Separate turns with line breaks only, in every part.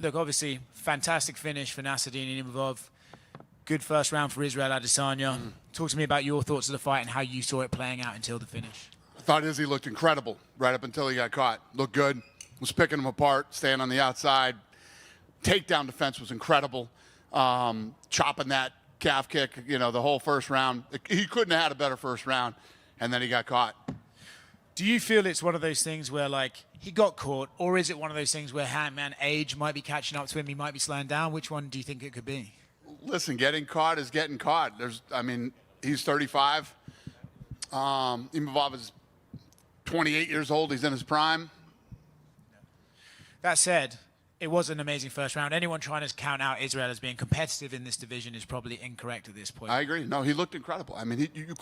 look, obviously, fantastic finish for Nassourdine Imavov. Good first round for Israel Adesanya. Talk to me about your thoughts of the fight and how you saw it playing out until the finish.
I thought Izzy looked incredible right up until he got caught. Looked good. Was picking him apart, staying on the outside. Takedown defense was incredible. Chopping that calf kick, you know, the whole first round. He couldn't have had a better first round, and then he got caught.
Do you feel it's one of those things where, like, he got caught, or is it one of those things where, man, age might be catching up to him, he might be slowing down? Which one do you think it could be?
Listen, getting caught is getting caught. He's 35. Imavov is 28 years old. He's in his prime.
That said, it was an amazing first round. Anyone trying to count out Israel as being competitive in this division is probably incorrect at this point.
I agree. No, he looked incredible. I mean, you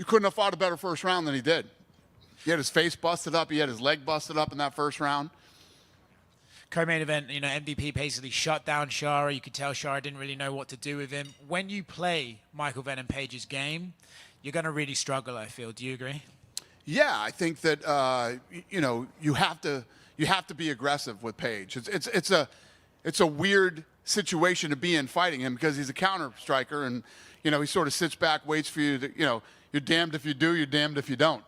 couldn't have fought a better first round than he did. He had his face busted up. He had his leg busted up in that first round.
Co-main event, you know, MVP basically shut down Shara. You could tell Shara didn't really know what to do with him. When you play Michael Venom Page's game, you're going to really struggle, I feel. Do you agree?
Yeah, I think that, you know, you have to be aggressive with Page. It's a weird situation to be in fighting him because he's a counter striker and, you know, he sort of sits back, waits for you to, you know, you're damned if you do, you're damned if you don't.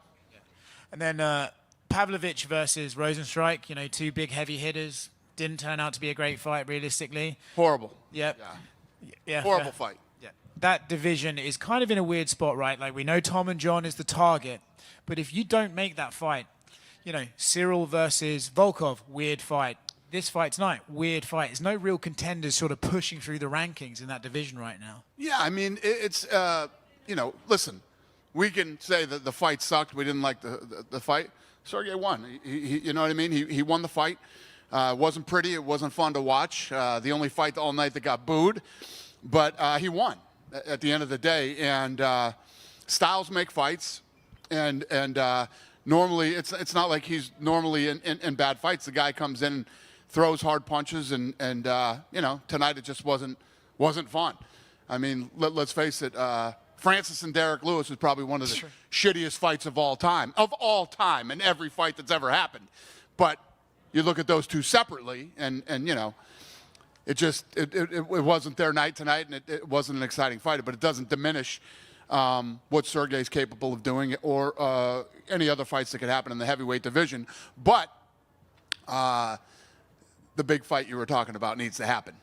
And then Pavlovich versus Rosenstrike, you know, two big heavy hitters. Didn't turn out to be a great fight, realistically.
Horrible.
Yep. Yeah.
Horrible fight.
Yeah. That division is kind of in a weird spot, right? Like, we know Tom and John is the target, but if you don't make that fight, you know, Cyril versus Volkov, weird fight. This fight tonight, weird fight. There's no real contenders sort of pushing through the rankings in that division right now.
Yeah, I mean, it's, you know, listen, we can say that the fight sucked. We didn't like the fight. Sergey won. You know what I mean? He won the fight. It wasn't pretty. It wasn't fun to watch. The only fight all night that got booed. But he won at the end of the day. And styles make fights. And normally, it's not like he's normally in bad fights. The guy comes in and throws hard punches. And you know, tonight it just wasn't fun. I mean, let's face it. Francis and Derek Lewis was probably one of the shittiest fights of all time, in every fight that's ever happened. But you look at those two separately, and you know, it wasn't their night tonight, and it wasn't an exciting fight. But it doesn't diminish what Sergey's capable of doing, or any other fights that could happen in the heavyweight division. But the big fight you were talking about needs to happen.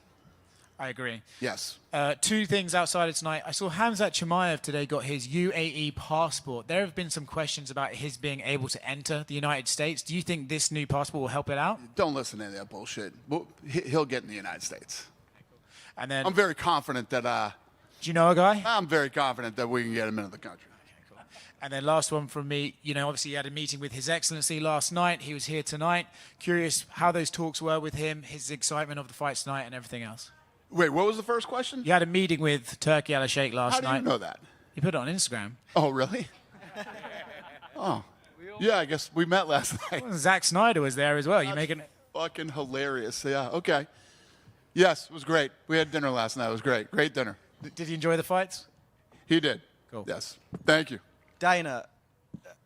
I agree.
Yes.
Two things outside of tonight. I saw Khamzat Chimaev today got his UAE passport. There have been some questions about his being able to enter the United States. Do you think this new passport will help it out?
Don't listen to any of that bullshit. He'll get in the United States.
And then,
I'm very confident that...
do you know a guy?
I'm very confident that we can get him into the country.
Okay, cool. And then last one from me. You know, obviously he had a meeting with His Excellency last night. He was here tonight. Curious how those talks were with him, his excitement of the fight tonight and everything else.
Wait, what was the first question?
You had a meeting with Turki Al-Sheikh last night.
How do you know that?
You put it on Instagram.
Oh, really? Oh. Yeah, I guess we met last night.
Well, Zack Snyder was there as well.
You making it fucking hilarious. Yeah, okay. Yes, it was great. We had dinner last night. It was great. Great dinner.
Did you enjoy the fights?
He did.
Cool.
Yes. Thank you.
Dana,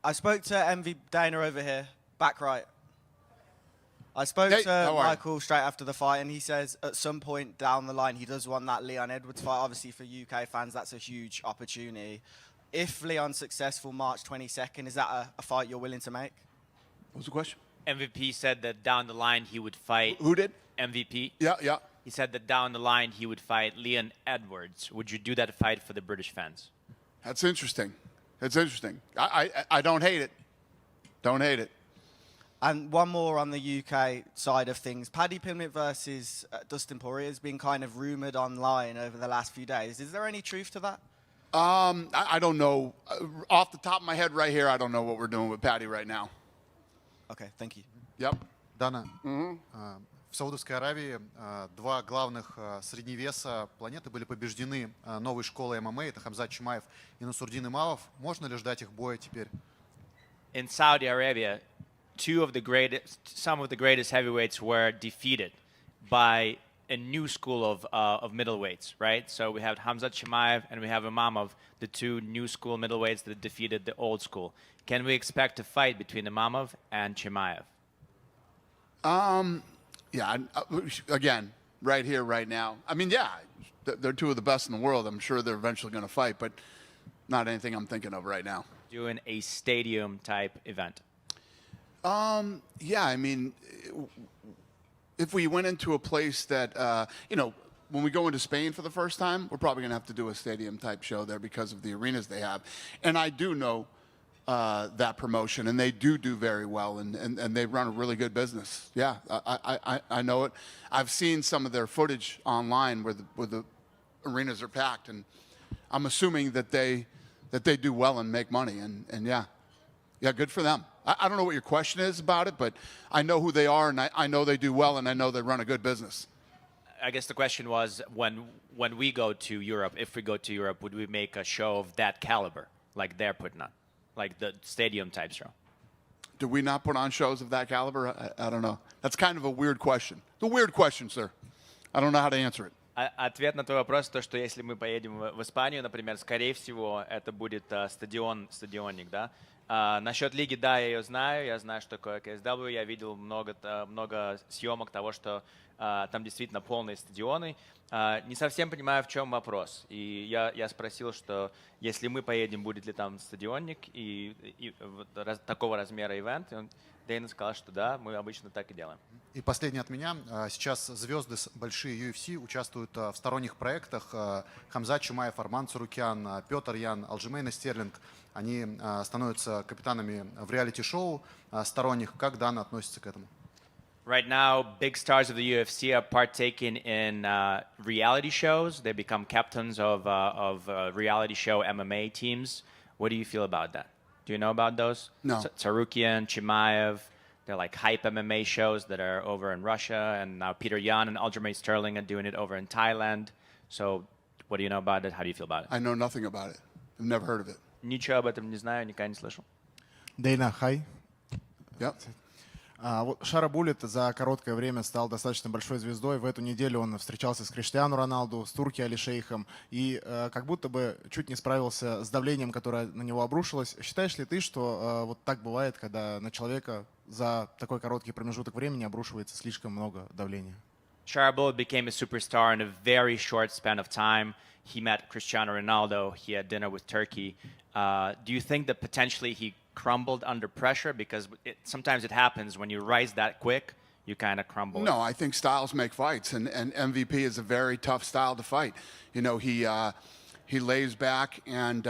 I spoke to MV Dana over here, back right. I spoke to Michael straight after the fight, and he says at some point down the line he does want that Leon Edwards fight. Obviously, for UK fans, that's a huge opportunity. If Leon's successful March 22nd, is that a fight you're willing to make?
What was the question?
MVP said that down the line he would fight...
Who did?
MVP.
Yeah.
He said that down the line he would fight Leon Edwards. Would you do that fight for the British fans?
That's interesting. That's interesting. I don't hate it. Don't hate it.
And one more on the UK side of things. Paddy Pimblett versus Dustin Poirier has been kind of rumoured online over the last few days. Is there any truth to that?
I don't know. Off the top of my head right here, I don't know what we're doing with Paddy right now.
Okay, thank you.
Yep.
Дана, в Саудовской Аравии два главных средневеса планеты были побеждены новой школой ММА. Это Хамзат Чимаев и Насурдин Имавов. Можно ли ждать их боя теперь?
In Saudi Arabia, some of the greatest heavyweights were defeated by a new school of middleweights, right? So we have Khamzat Chimaev and we have Imamov, the two new school middleweights that defeated the old school. Can we expect a fight between Imamov and Chimaev?
Yeah, again, right here, right now. I mean, yeah, they're two of the best in the world. I'm sure they're eventually going to fight, but not anything I'm thinking of right now.
Doing a stadium type event.
Yeah, I mean, if we went into a place that, when we go into Spain for the first time, we're probably going to have to do a stadium type show there because of the arenas they have. And I do know that promotion, and they do very well, and they run a really good business. Yeah, I know it. I've seen some of their footage online where the arenas are packed, and I'm assuming that they do well and make money, and yeah, good for them. I don't know what your question is about it, but I know who they are, and I know they do well, and I know they run a good business.
I guess the question was, when we go to Europe, if we go to Europe, would we make a show of that caliber, like they're putting on, like the stadium type show?
Do we not put on shows of that caliber? I don't know. That's kind of a weird question. It's a weird question, sir. I don't know how to answer it.
Ответ на твой вопрос, то, что если мы поедем в Испанию, например, скорее всего, это будет стадионник, да? Насчет лиги, да, я ее знаю, я знаю, что такое КСW, я видел много съемок того, что там действительно полные стадионы. Не совсем понимаю, в чем вопрос. И я спросил, что если мы поедем, будет ли там стадионник и такого размера ивент. Дэйна сказал, что да, мы обычно так и делаем.
И последнее от меня. Сейчас звезды большие UFC участвуют в сторонних проектах. Хамзат Чимаев, Арман Цурукян, Петр Ян, Алджимейна Стерлинг. Они становятся капитанами в реалити-шоу сторонних. Как Дана относится к этому?
Right now, big stars of the UFC are partaking in reality shows. They become captains of reality show MMA teams. What do you feel about that? Do you know about those?
No.
Tsarukian, Chimaev, they're like hype MMA shows that are over in Russia, and now Peter Yan and Aljamain Sterling are doing it over in Thailand. So, what do you know about it? How do you feel about it?
I know nothing about it. I've never heard of it.
Ничего об этом не знаю, никогда не слышал.
Дейна, hi.
Yep.
Шара Буллет за короткое время стал достаточно большой звездой. В эту неделю он встречался с Криштиану Роналду, с Турки Али Шейхом и как будто бы чуть не справился с давлением, которое на него обрушилось. Считаешь ли ты, что вот так бывает, когда на человека за такой короткий промежуток времени обрушивается слишком много давления?
Shara Bullet became a superstar in a very short span of time. He met Cristiano Ronaldo. He had dinner with Turkey. Do you think that potentially he crumbled under pressure? Because sometimes it happens when you rise that quick, you kind of crumble.
No, I think styles make fights, and MVP is a very tough style to fight. You know, he lays back and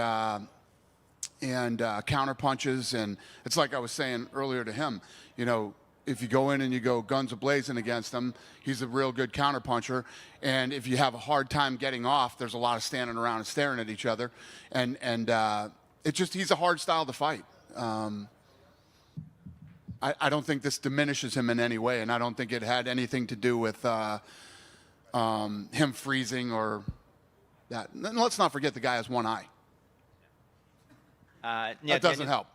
counter punches, and it's like I was saying earlier to him. You know, if you go in and you go guns a-blazing against him, he's a real good counter puncher. And if you have a hard time getting off, there's a lot of standing around and staring at each other, and it's just he's a hard style to fight. I don't think this diminishes him in any way, and I don't think it had anything to do with him freezing or that. And let's not forget the guy has one eye. That doesn't help.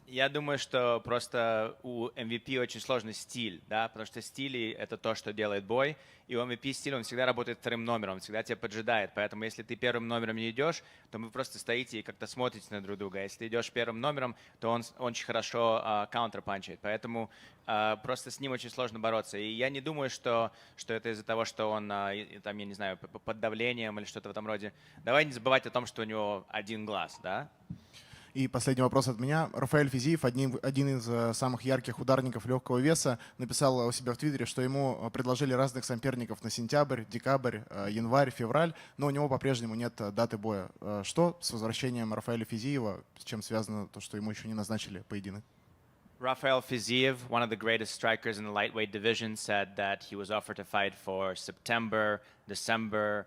Я думаю, что просто у MVP очень сложный стиль, да, потому что стили — это то, что делает бой, и у MVP стиль, он всегда работает вторым номером, он всегда тебя поджидает, поэтому если ты первым номером не идешь, то вы просто стоите и как-то смотрите на друг друга, а если ты идешь первым номером, то он очень хорошо каунтерпанчит, поэтому просто с ним очень сложно бороться, и я не думаю, что это из-за того, что он, там, я не знаю, под давлением или что-то в этом роде. Давай не забывать о том, что у него один глаз, да?
И последний вопрос от меня. Рафаэль Физиев, один из самых ярких ударников легкого веса, написал у себя в Твиттере, что ему предложили разных соперников на сентябрь, декабрь, январь, февраль, но у него по-прежнему нет даты боя. Что с возвращением Рафаэля Физиева, с чем связано то, что ему еще не назначили поединок?
Rafael Fiziev, one of the greatest strikers in the lightweight division, said that he was offered to fight for September, December,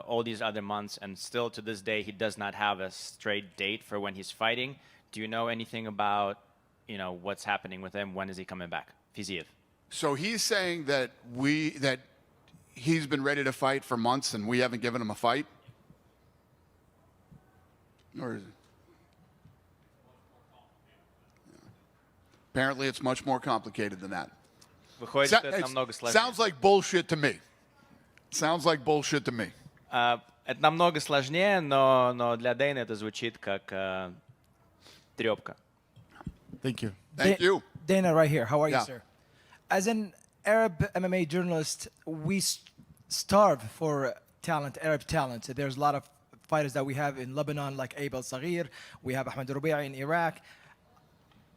all these other months, and still to this day he does not have a straight date for when he's fighting. Do you know anything about, what's happening with him? When is he coming back? Fiziev.
So he's saying that he's been ready to fight for months and we haven't given him a fight? Or is it? Apparently it's much more complicated than that.
Выходит, что это намного сложнее.
Sounds like bullshit to me. Sounds like bullshit to me.
Это намного сложнее, но для Дэйна это звучит как трёпка.
Thank you.
Thank you.
Dana, right here. How are you,
Yeah.
sir? As an Arab MMA journalists, we starve for talent, Arab talent. There's a lot of fighters that we have in Lebanon, like Aib al-Saghir. We have Ahmed Rubi'i in Iraq.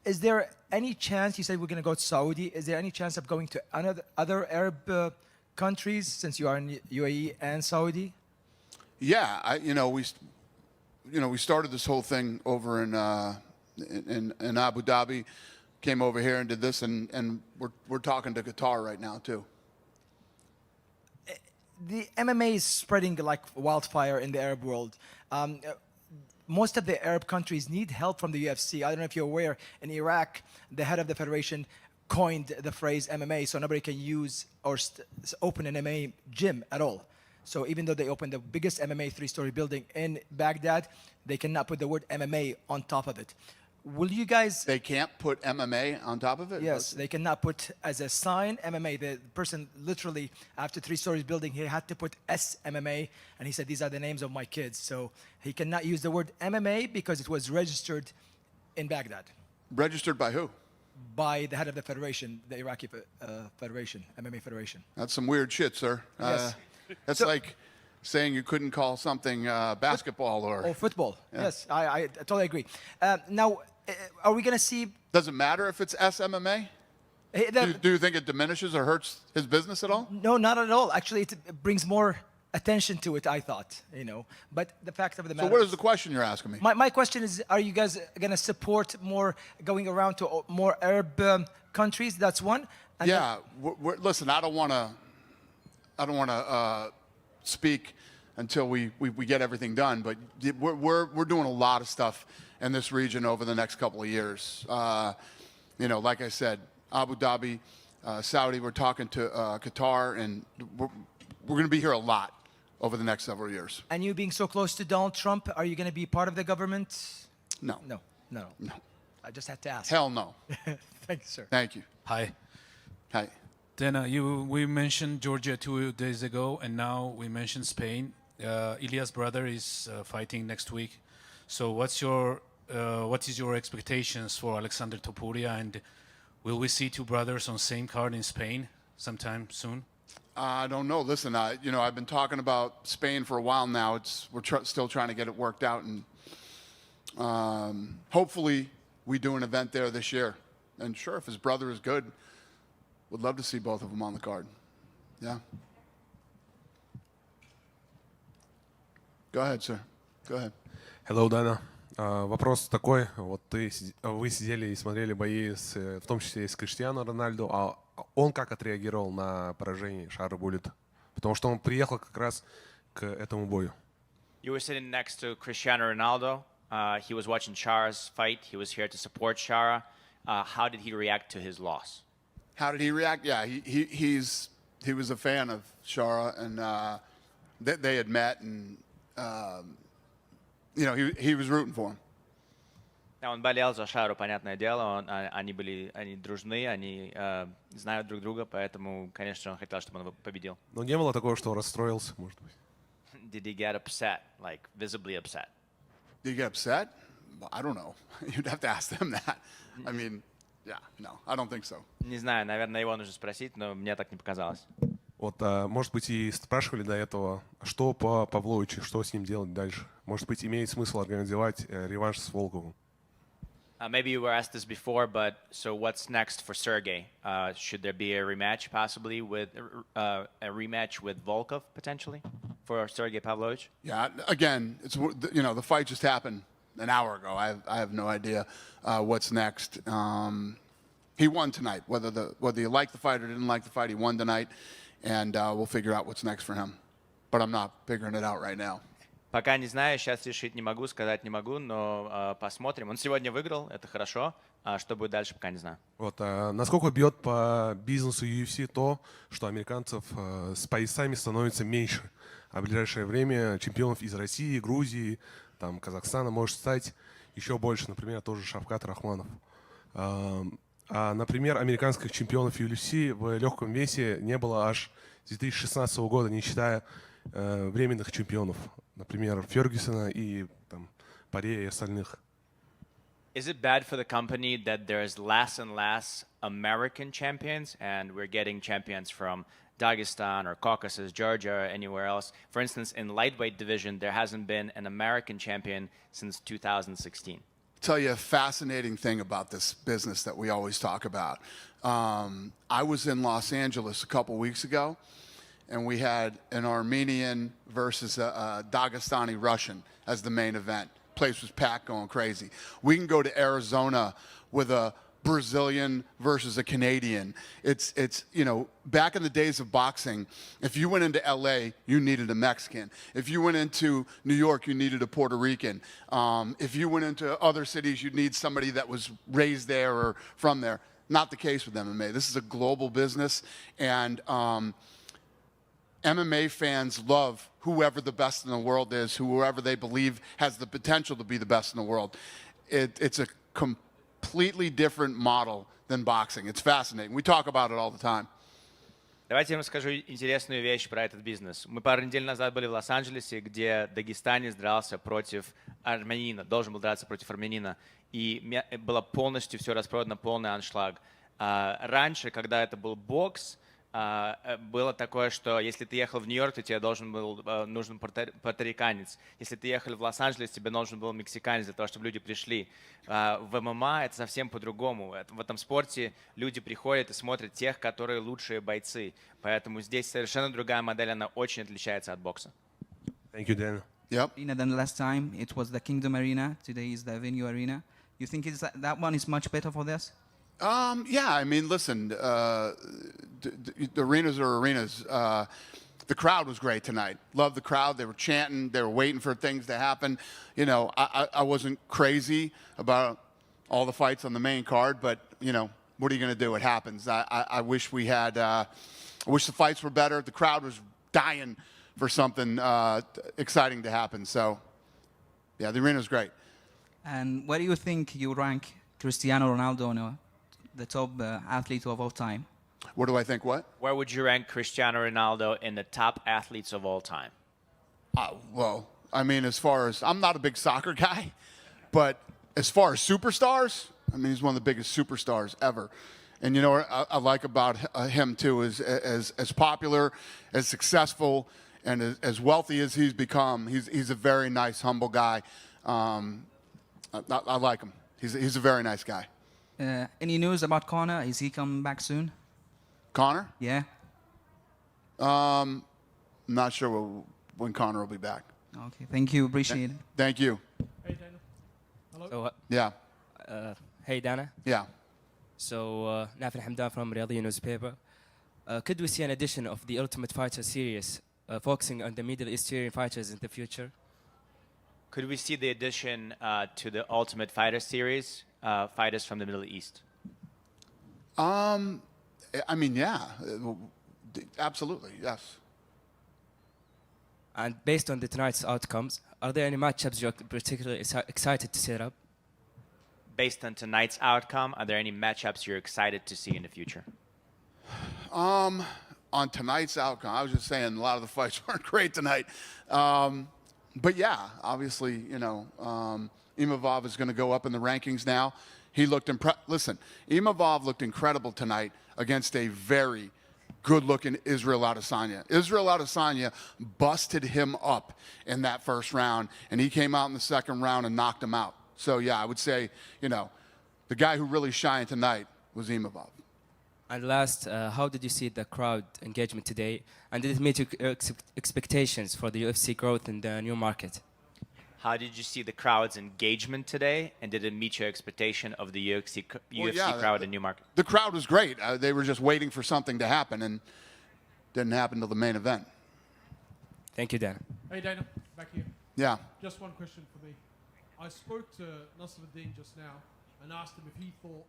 Is there any chance, you said we're going to go to Saudi, is there any chance of going to other Arab countries since you are in UAE and Saudi?
Yeah, we started this whole thing over in Abu Dhabi, came over here and did this, and we're talking to Qatar right now too.
The MMA is spreading like wildfire in the Arab world. Most of the Arab countries need help from the UFC. I don't know if you're aware, in Iraq, the head of the federation coined the phrase MMA, so nobody can use or open an MMA gym at all. So even though they opened the biggest MMA 3-story building in Baghdad, they cannot put the word MMA on top of it. Will you guys...
They can't put MMA on top of it?
Yes, they cannot put as a sign MMA. The person literally, after 3 stories building, he had to put SMMA, and he said, these are the names of my kids. So he cannot use the word MMA because it was registered in Baghdad.
Registered by who?
By the head of the federation, the Iraqi federation, MMA federation.
That's some weird shit, sir.
Yes.
That's like saying you couldn't call something basketball or
football.
Yeah.
Yes, I totally agree. Now, are we going to see...
Does it matter if it's SMMA? Do you think it diminishes or hurts his business at all?
No, not at all. Actually, it brings more attention to it, I thought, But the fact of the matter...
So what is the question you're asking me?
My question is, are you guys going to support more going around to more Arab countries? That's one. And
yeah. Listen, I don't want to speak until we get everything done, but we're doing a lot of stuff in this region over the next couple of years. Like I said, Abu Dhabi, Saudi, we're talking to Qatar, and we're going to be here a lot over the next several years.
And you being so close to Donald Trump, are you going to be part of the government?
No.
No. I just had to ask.
Hell no.
Thank you, sir.
Thank you.
Hi.
Hi.
Dana, we mentioned Georgia 2 days ago, and now we mentioned Spain. Ilya's brother is fighting next week. So what is your expectations for Alexander Topuria, and will we see two brothers on same card in Spain sometime soon?
I don't know. Listen, I've been talking about Spain for a while now. We're still trying to get it worked out, and hopefully we do an event there this year. And sure, if his brother is good, would love to see both of them on the card. Yeah. Go ahead, sir. Go ahead.
Hello, Dana. Вопрос такой. Вот вы сидели и смотрели бои, в том числе и с Криштиану Рональду, а он как отреагировал на поражение Шара Буллета? Потому что он приехал как раз к этому бою.
You were sitting next to Cristiano Ronaldo. He was watching Chara's fight. He was here to support Chara. How did he react to his loss?
How did he react? Yeah, he was a fan of Chara, and they had met, and he was rooting for him.
Он болел за Шару, понятное дело. Они дружны, они знают друг друга, поэтому, конечно, он хотел, чтобы он победил.
Но не было такого, что он расстроился, может быть?
Did he get upset, like visibly upset?
Did he get upset? Well, I don't know. You'd have to ask them that. I mean, yeah, no, I don't think so.
Не знаю, наверное, его нужно спросить, но мне так не показалось.
Вот, может быть, и спрашивали до этого, что по Павловичу, что с ним делать дальше? Может быть, имеет смысл организовать реванш с Волковым?
Maybe you were asked this before, but so what's next for Sergey? Should there be a rematch, possibly with a rematch with Volkov potentially for Sergey Pavlovich?
Yeah, again, it's the fight just happened an hour ago. I have no idea what's next. He won tonight. Whether you like the fight or didn't like the fight, he won tonight, and we'll figure out what's next for him. But I'm not figuring it out right now.
Пока не знаю, сейчас решить не могу, сказать не могу, но посмотрим. Он сегодня выиграл, это хорошо. А что будет дальше, пока не знаю.
Вот, насколько бьет по бизнесу UFC то, что американцев с поясами становится меньше, а в ближайшее время чемпионов из России, Грузии, там, Казахстана может стать еще больше, например, тоже Шавкат Рахманов. Например, американских чемпионов UFC в легком весе не было аж с 2016 года, не считая временных чемпионов, например, Фергюсона и там, Паре и остальных.
Is it bad for the company that there is less and less American champions, and we're getting champions from Dagestan or Caucasus, Georgia, or anywhere else. For instance, in lightweight division, there hasn't been an American champion since 2016.
Tell you a fascinating thing about this business that we always talk about. I was in Los Angeles a couple weeks ago, and we had an Armenian versus a Dagestani Russian as the main event. Place was packed, going crazy. We can go to Arizona with a Brazilian versus a Canadian. It's you know, back in the days of boxing, if you went into LA, you needed a Mexican. If you went into New York, you needed a Puerto Rican. If you went into other cities, you'd need somebody that was raised there or from there. Not the case with MMA. This is a global business, and MMA fans love whoever the best in the world is, whoever they believe has the potential to be the best in the world. It's a completely different model than boxing. It's fascinating. We talk about it all the time.
Давайте я вам расскажу интересную вещь про этот бизнес. Мы пару недель назад были в Лос-Анджелесе, где дагестанец дрался против армянина, должен был драться против армянина, и было полностью все распродано, полный аншлаг. Раньше, когда это был бокс, было такое, что если ты ехал в Нью-Йорк, то тебе нужен пуэрториканец. Если ты ехал в Лос-Анджелес, тебе нужен был мексиканец для того, чтобы люди пришли. В ММА это совсем по-другому. В этом спорте люди приходят и смотрят тех, которые лучшие бойцы. Поэтому здесь совершенно другая модель, она очень отличается от бокса.
Thank you, Dana.
Yep.
Than last time, it was the Kingdom Arena. Today is the Venue Arena. You think that one is much better for this?
Yeah, I mean, listen, the arenas are arenas. The crowd was great tonight. Loved the crowd. They were chanting. They were waiting for things to happen. You know, I wasn't crazy about all the fights on the main card, but, you know, what are you going to do? It happens. I wish we had, I wish the fights were better. The crowd was dying for something exciting to happen. So, yeah, the arena was great.
And where do you think you rank Cristiano Ronaldo, the top athlete of all time?
What do I think? What?
Where would you rank Cristiano Ronaldo in the top athletes of all time?
Well, I mean, as far as, I'm not a big soccer guy, but as far as superstars, I mean, he's one of the biggest superstars ever. And you know what I like about him too is as popular, as successful, and as wealthy as he's become, he's a very nice, humble guy. I like him. He's a very nice guy.
Any news about Conor? Is he coming back soon?
Conor?
Yeah.
Not sure when Conor will be back.
Okay, thank you. Appreciate it.
Thank you.
Hey, Dana. Hello.
So,
Yeah.
hey, Dana.
Yeah.
So, Nafin Hamdan from Riyadh newspaper. Could we see an edition of the Ultimate Fighter series focusing on the Middle Eastern fighters in the future?
Could we see the addition to the Ultimate Fighter series, fighters from the Middle East?
I mean, yeah. Absolutely, yes.
And based on tonight's outcomes, are there any matchups you're particularly excited to set up?
Based on tonight's outcome, are there any matchups you're excited to see in the future?
On tonight's outcome, I was just saying a lot of the fights weren't great tonight. But yeah, obviously, you know, Imavov is going to go up in the rankings now. He looked listen, Imavov looked incredible tonight against a very good-looking Israel Adesanya. Israel Adesanya busted him up in that first round, and he came out in the second round and knocked him out. So, yeah, I would say, you know, the guy who really shined tonight was Imavov.
And last, how did you see the crowd engagement today? And did it meet your expectations for the UFC growth in the new market?
How did you see the crowd's engagement today? And did it meet your expectation of the UFC crowd in new market?
The crowd was great. They were just waiting for something to happen, and didn't happen till the main event.
Thank you, Dana.
Hey, Dana. Back here.
Yeah.
Just one question for me. I spoke to Nasruddin just now and asked him if he thought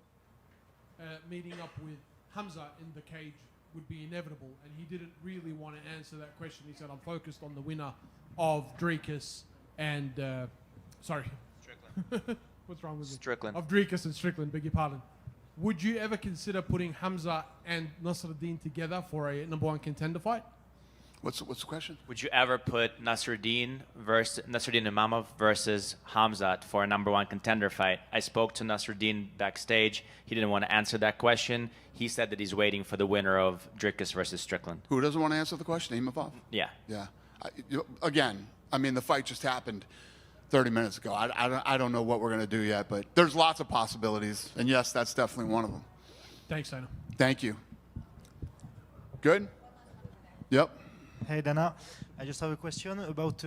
meeting up with Hamza in the cage would be inevitable, and he didn't really want to answer that question. He said, I'm focused on the winner of Dricus and, sorry.
Strickland.
What's wrong with me?
Strickland.
Of Dricus and Strickland, beg your pardon. Would you ever consider putting Hamza and Nasruddin together for a #1 contender fight?
What's the question?
Would you ever put Nasruddin Imamov versus Hamzat for a #1 contender fight? I spoke to Nasruddin backstage. He didn't want to answer that question. He said that he's waiting for the winner of Dricus versus Strickland.
Who doesn't want to answer the question? Imamov?
Yeah.
Yeah. Again, I mean, the fight just happened 30 minutes ago. I don't know what we're going to do yet, but there's lots of possibilities. And yes, that's definitely one of them.
Thanks, Dana.
Thank you. Good? Yep.
Hey Dana, I just have a question about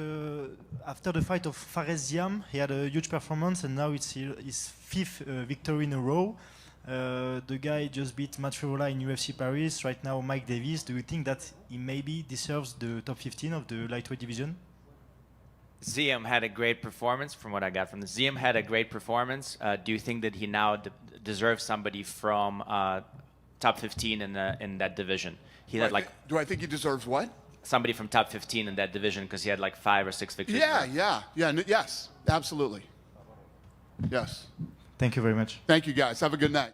after the fight of Fares Ziam, he had a huge performance and now it's his 5th victory in a row. The guy just beat Matt Fiola in UFC Paris, right now Mike Davis. Do you think that he maybe deserves the top 15 of the lightweight division?
Ziam had a great performance from what I got from this. Ziam had a great performance. Do you think that he now deserves somebody from top 15 in that division? He had like.
Do I think he deserves what?
Somebody from top 15 in that division because he had like 5 or 6 victories.
Yes, absolutely. Yes.
Thank you very much.
Thank you guys. Have a good night.